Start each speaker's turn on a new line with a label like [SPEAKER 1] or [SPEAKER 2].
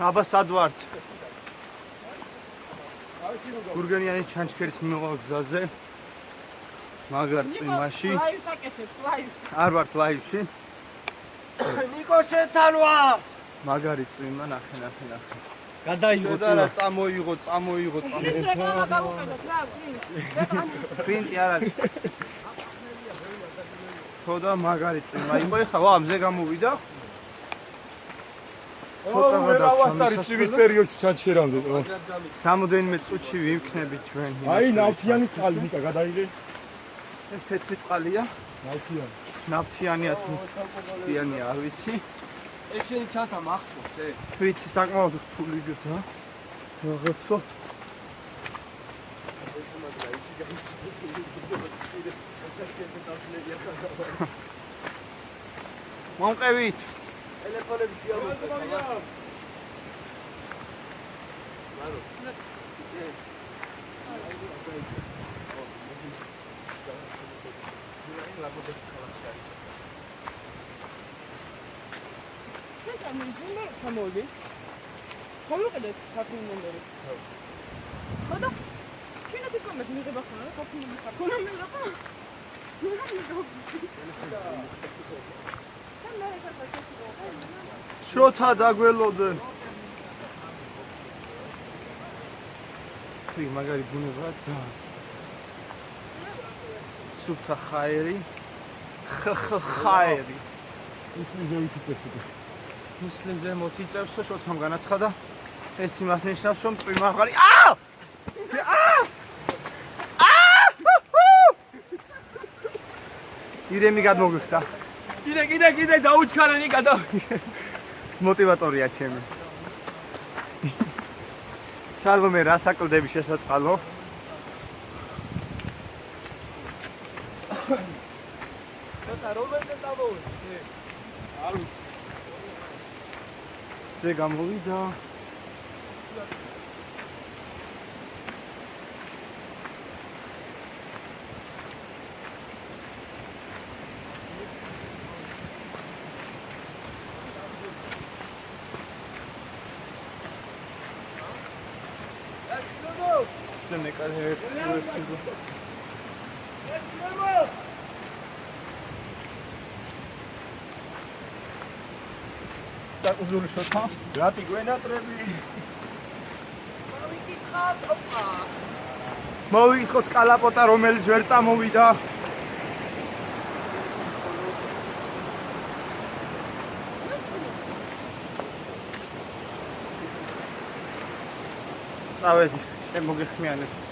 [SPEAKER 1] აბა სად ვართ? გურგენიანი ჩანჩქერის მიმავალ გზაზე. მაგარ წვიმაში.
[SPEAKER 2] ლაივს აკეთებს, ლაივს.
[SPEAKER 1] არ ვართ ლაივში.
[SPEAKER 3] ნიკო შეთანვა.
[SPEAKER 1] მაგარი წვიმა, ნახე.
[SPEAKER 3] გადაიღო
[SPEAKER 1] წვიმა. წამოიღო.
[SPEAKER 2] ის რეკლამა გავუყენოთ რა,
[SPEAKER 1] პრინტი არ არის. ხოდა მაგარი წვიმა. იყო ეხლა, ვა, მზე გამოვიდა.
[SPEAKER 4] ცოტა გადავშამის წვიმის პერიოდში ჩანჩქერამდე.
[SPEAKER 1] რამოდენიმე წუთში ვიქნებით ჩვენ.
[SPEAKER 4] აი, ნავთიანი წყალი ნიკა გადაიღე.
[SPEAKER 1] ეს თეთრი წყალია.
[SPEAKER 4] ნავთიანი.
[SPEAKER 1] ნავთიანია თუ ნავთიანია, არ ვიცი.
[SPEAKER 3] ეს შენი ჩანთა მახჩობს,
[SPEAKER 1] ვიცი, საკმაოდ რთული გზა. რაღაცო. მომყევით.
[SPEAKER 3] ტელეფონები შეავდო.
[SPEAKER 2] ჩამოვიდი. გავუყედეთ საქართველოს ნომერი. ხოდა ჩინეთის კომერცი მიღება ხომ არა საქართველოს საქონლო მიღება.
[SPEAKER 1] შოთა დაგველოდენ. თი მაგარი ბუნება ძა. სუფთა ხაერი. ხაერი.
[SPEAKER 4] ისინი ვიქიტეს.
[SPEAKER 1] მუსლიმზე მოთიწევსო შოთამ განაცხადა. ეს იმას ნიშნავს, რომ წვიმა აღარი. აა! ირემი გადმოგვიხდა.
[SPEAKER 3] კიდე დაუჩქარა ნიკა და
[SPEAKER 1] მოტივატორია ჩემი. სალომე რასაკლდები შესაწყალო.
[SPEAKER 3] ცოტა რომელზე წამოვედი? არ ვიცი.
[SPEAKER 1] ზე გამოვიდა. მე კარგად ვერცილო. დაკუზული შოთა.
[SPEAKER 3] რატი გვენატრები?
[SPEAKER 1] მოვიკითხოთ კალაპოტა რომელიც ვერ წამოვიდა. წავედი, შემოგეხმიანებთ.